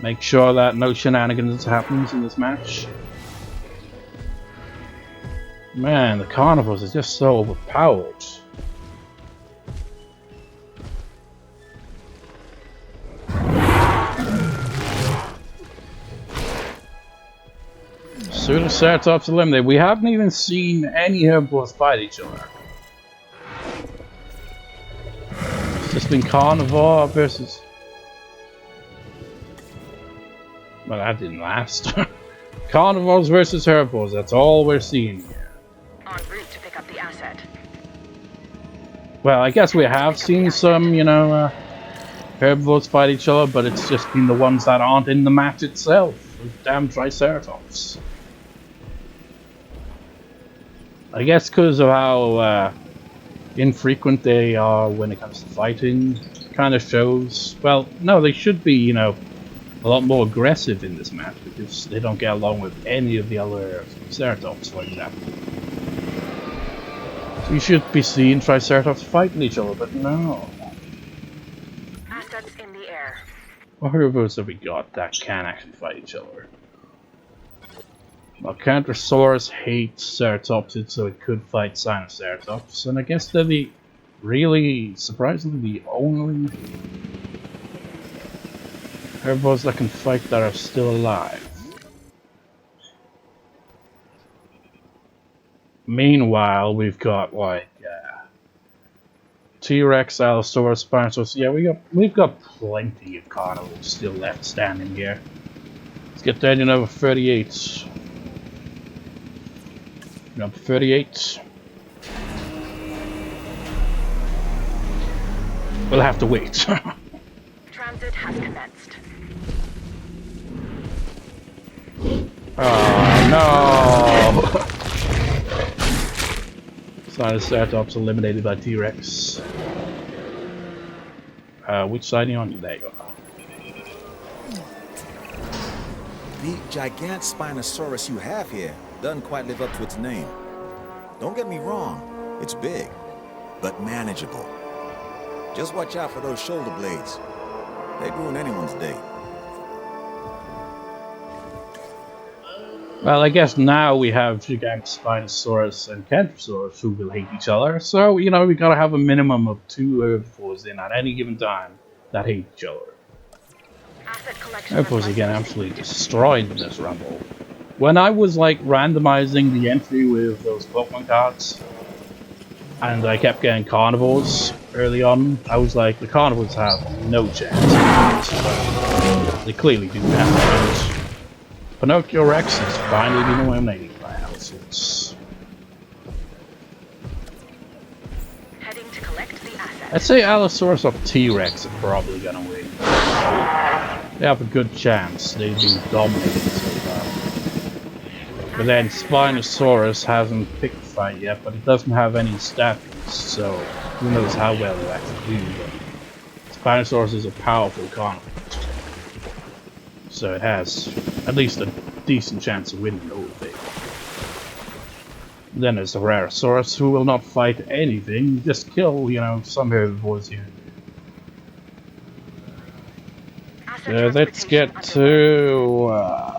Make sure that no shenanigans happens in this match. Man, the carnivores are just so overpowered. Sinoceratops eliminated. We haven't even seen any herbivores fight each other. It's just been carnivore versus... Well, that didn't last. Carnivores versus herbivores, that's all we're seeing here. En route to pick up the asset. Well, I guess we have seen some, you know, herbivores fight each other, but it's just been the ones that aren't in the match itself. Those damn Triceratops. I guess because of how infrequent they are when it comes to fighting, kind of shows. Well, no, they should be, you know, a lot more aggressive in this match because they don't get along with any of the other Ceratops, for example. So you should be seeing Triceratops fighting each other, but no. Assets in the air. What herbivores have we got that can actually fight each other? Well, Kentrosaurus hates Ceratopsids, so it could fight Sinoceratops, and I guess they're the really, surprisingly, the only herbivores that can fight that are still alive. Meanwhile, we've got like T-Rex, Allosaurus, Spinosaurus. Yeah, we've got plenty of carnivores still left standing here. Let's get that in over 38. Number 38. We'll have to wait. Transit has commenced. Oh no! Sinoceratops eliminated by T-Rex. Which side are you on? There you are. The gigantic Spinosaurus you have here doesn't quite live up to its name. Don't get me wrong, it's big, but manageable. Just watch out for those shoulder blades. They'd ruin anyone's day. Well, I guess now we have gigantic Spinosaurus and Kentrosaurus who will hate each other. So, you know, we gotta have a minimum of 2 herbivores in at any given time that hate each other. Asset collection. Herbivores again absolutely destroyed in this rumble. When I was like randomizing the entry with those Pokemon cards, and I kept getting carnivores early on, I was like, the carnivores have no chance. They clearly do have. Pinocchio Rex has finally been eliminated by Allosaurus. Heading to collect the asset. I'd say Allosaurus or T-Rex are probably gonna win. They have a good chance. They've been dominating so far. But then Spinosaurus hasn't picked a fight yet, but it doesn't have any stats, so who knows how well it actually do. Spinosaurus is a powerful carnivore, so it has at least a decent chance of winning the whole thing. Then there's the Rarosaurus, who will not fight anything, just kill, you know, some herbivores here. Let's get to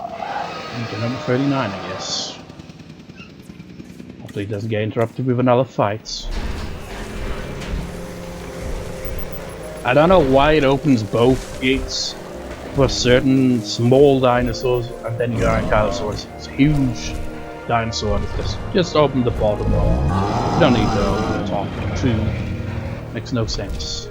number 39, I guess. Hopefully it doesn't get interrupted with another fight. I don't know why it opens both gates for certain small dinosaurs, and then you got Ankylosaurus. It's a huge dinosaur that just opened the bottom one. You don't need to open the top too. Makes no sense.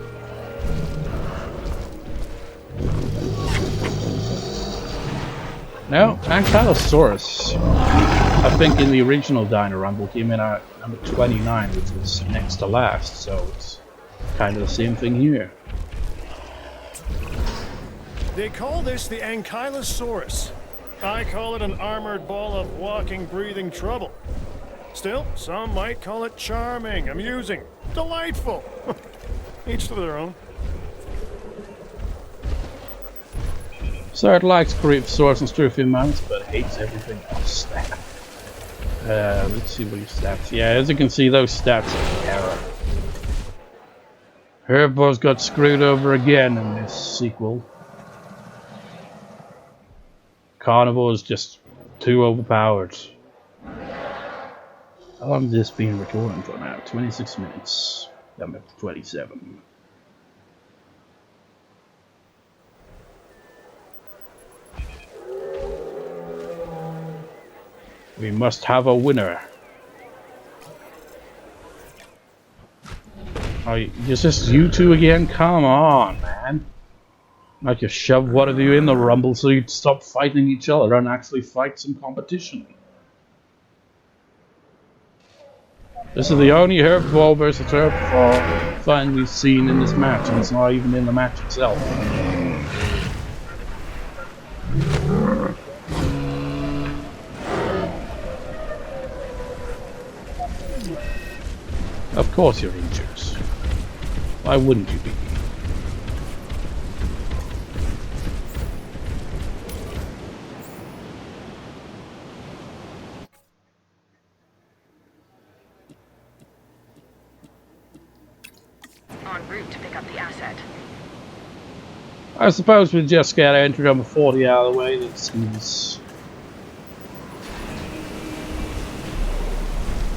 No, Ankylosaurus. I think in the original Dino Rumble came in at number 29, which was next to last, so it's kind of the same thing here. They call this the Ankylosaurus. I call it an armored ball of walking, breathing trouble. Still, some might call it charming, amusing, delightful. Each to their own. So it likes Crichton and Strophian mounts, but hates everything else. Let's see what his stats. Yeah, as you can see, those stats are error. Herbivores got screwed over again in this sequel. Carnivore's just too overpowered. How long has this been recording for now? 26 minutes. I'm at 27. We must have a winner. Oh, is this you two again? Come on, man. Like you shoved one of you in the rumble so you'd stop fighting each other and actually fight some competition. This is the only herbivore versus herbivore fight we've seen in this match, and it's not even in the match itself. Of course you're injured. Why wouldn't you be? En route to pick up the asset. I suppose we just get entry number 40 out of the way. That seems...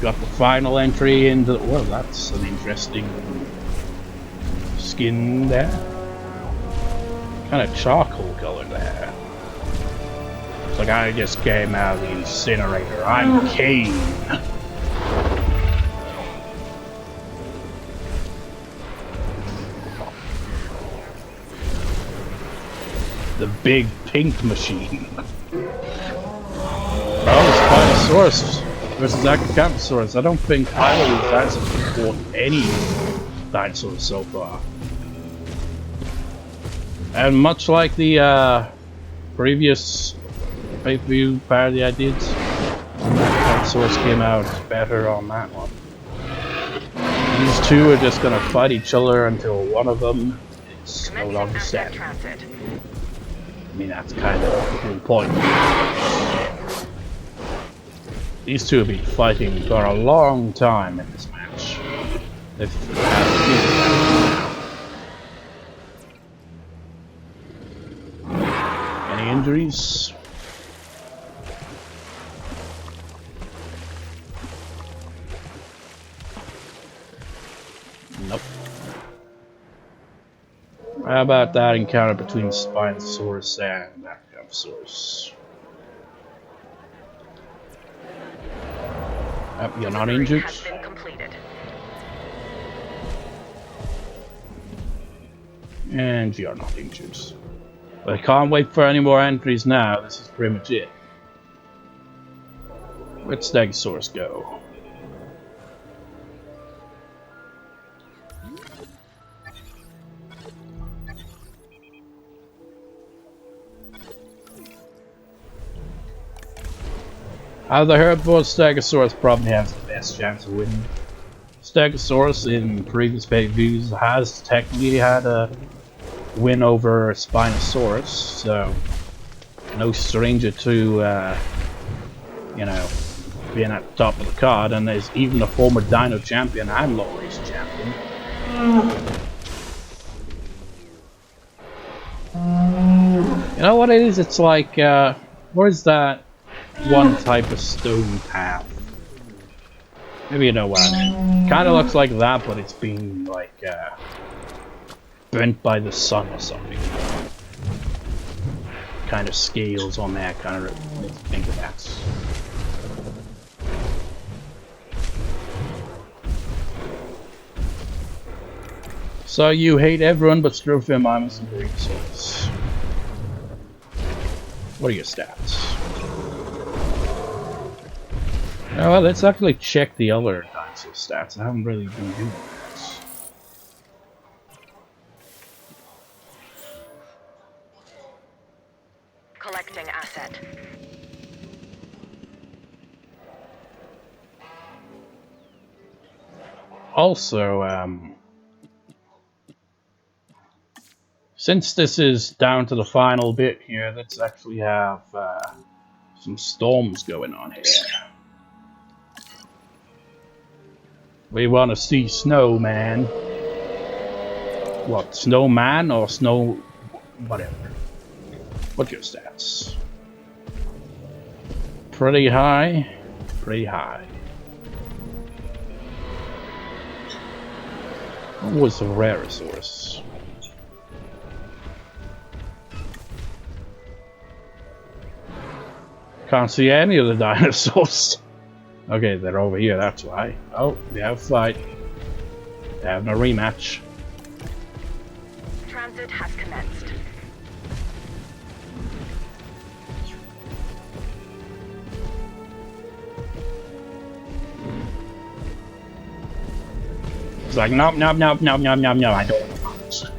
Got the final entry into... Well, that's an interesting skin there. Kind of charcoal color there. It's like I just came out of the incinerator. I'm Kane. The big pink machine. Oh, Spinosaurus versus Kentrosaurus. I don't think either of these dinosaurs have fought any dinosaurs so far. And much like the previous pay-per-view parody I did, Kentrosaurus came out better on that one. These two are just gonna fight each other until one of them is no longer standing. I mean, that's kind of the whole point. These two have been fighting for a long time in this match. They've had any injuries? Nope. How about that encounter between Spinosaurus and Majungasaurus? You're not injured? Has been completed. And you're not injured. But I can't wait for any more entries now. This is pretty much it. Where'd Stegosaurus go? Out of the herbivores, Stegosaurus probably has the best chance of winning. Stegosaurus in previous pay-per-views has technically had a win over Spinosaurus, so no stranger to, you know, being at the top of the card. And there's even a former Dino champion and low race champion. You know what it is? It's like, what is that one type of stone path? Maybe you know what I mean. Kind of looks like that, but it's been like burnt by the sun or something. Kind of scales on there, kind of makes me think of that. So you hate everyone but Strophian and Majungasaurus. What are your stats? Oh, well, let's actually check the other dinosaur stats. I haven't really been doing that. Collecting asset. Also, since this is down to the final bit here, let's actually have some storms going on here. We want to see snow, man. What, snowman or snow... whatever. What's your stats? Pretty high. Pretty high. What was the Rarosaurus? Can't see any of the dinosaurs. Okay, they're over here, that's why. Oh, they have a fight. They have no rematch. Transit has commenced. It's like, no, no, no, no, no, no, no, I don't want.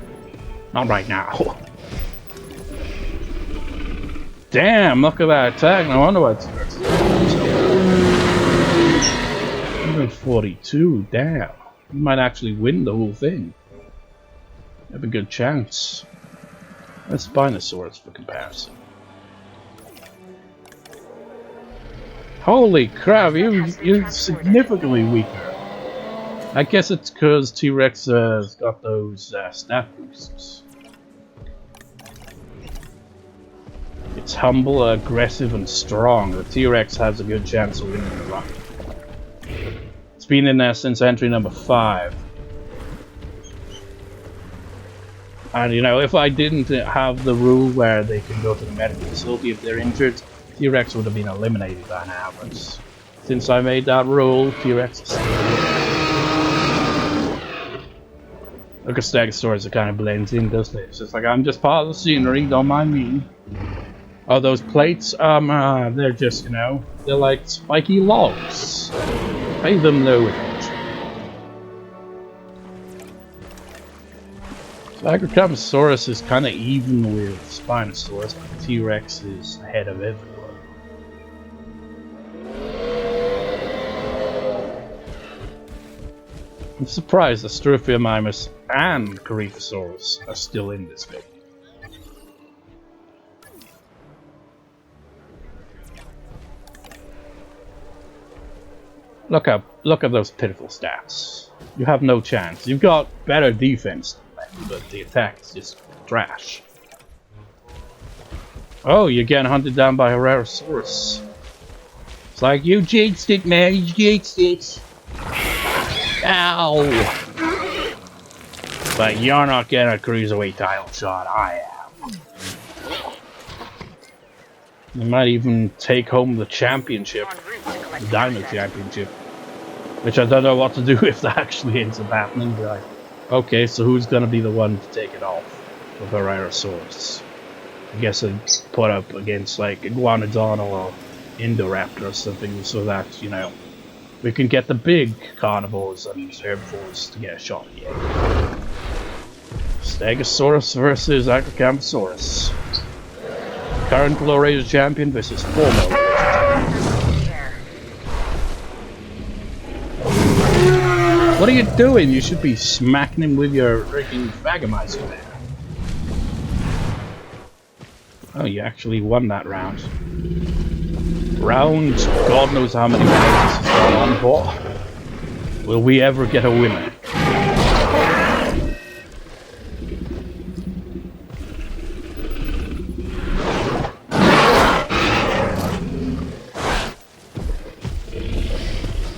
Not right now. Damn, look at that attack. No wonder why it's 142, damn. You might actually win the whole thing. You have a good chance. That's Spinosaurus for comparison. Holy crap, you're significantly weaker. I guess it's because T-Rex has got those stat boosts. It's humble, aggressive, and strong. The T-Rex has a good chance of winning the run. It's been in there since entry number 5. And you know, if I didn't have the rule where they can go to the medical facility if they're injured, T-Rex would have been eliminated by now. But since I made that rule, T-Rex is Look at Stegosaurus, it kind of blends in, doesn't it? It's just like, I'm just part of the scenery, don't mind me. Oh, those plates, they're just, you know, they're like spiky logs. Pay them no attention. So Kentrosaurus is kind of even with Spinosaurus, but T-Rex is ahead of everyone. I'm surprised that Strophiomymus and Coelophysis are still in this game. Look at those pitiful stats. You have no chance. You've got better defense than them, but the attack is just trash. Oh, you're getting hunted down by a Rarosaurus. It's like, you jinxed it, man, you jinxed it. Ow! But you're not getting a cruiserweight title shot, I am. You might even take home the championship, the Dino Championship. Which I don't know what to do if that actually ends up happening. Be like, okay, so who's gonna be the one to take it off with a Rarosaurus? I guess I'd put up against like Iguanodon or Indoraptor or something so that, you know, we can get the big carnivores and herbivores to get a shot here. Stegosaurus versus Kentrosaurus. Current Glorious Champion versus former. What are you doing? You should be smacking him with your freaking Vagamizer there. Oh, you actually won that round. Round, God knows how many rounds this has gone on for. Will we ever get a winner?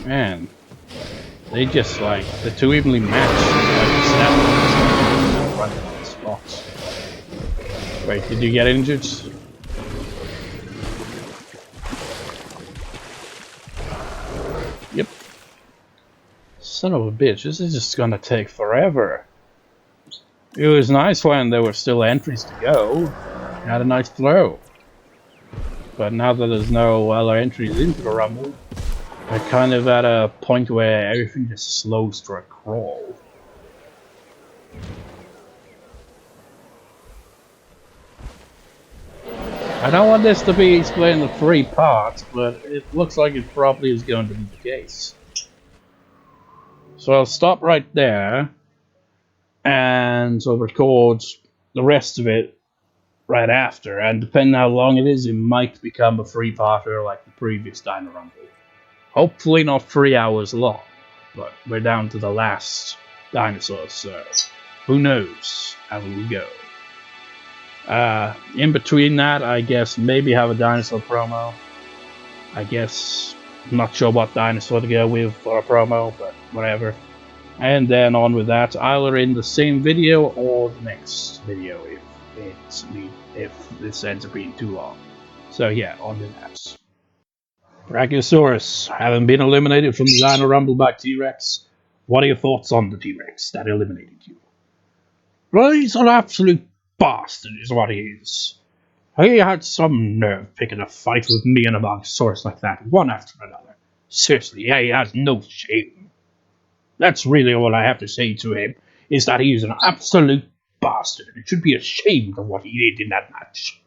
Man, they just like, they're too evenly matched. Like, running on the spot. Wait, did you get injured? Yep. Son of a bitch, this is just gonna take forever. It was nice when there were still entries to go. You had a nice throw. But now that there's no other entries into the Rumble, we're kind of at a point where everything just slows to a crawl. I don't want this to be explained in 3 parts, but it looks like it probably is going to be the case. So I'll stop right there, and I'll record the rest of it right after, and depending how long it is, it might become a 3-parter like the previous Dino Rumble. Hopefully not 3 hours long, but we're down to the last dinosaurs, so who knows how it will go. In between that, I guess maybe have a dinosaur promo. I guess I'm not sure what dinosaur to go with for a promo, but whatever. And then on with that, either in the same video or the next video if this ends up being too long. So yeah, on with that. Brachiosaurus, having been eliminated from the Dino Rumble by T-Rex, what are your thoughts on the T-Rex that eliminated you? Well, he's an absolute bastard is what he is. He had some nerve picking a fight with me and a Majungasaurus like that, one after another. Seriously, he has no shame. That's really all I have to say to him, is that he is an absolute bastard and should be ashamed of what he did in that match.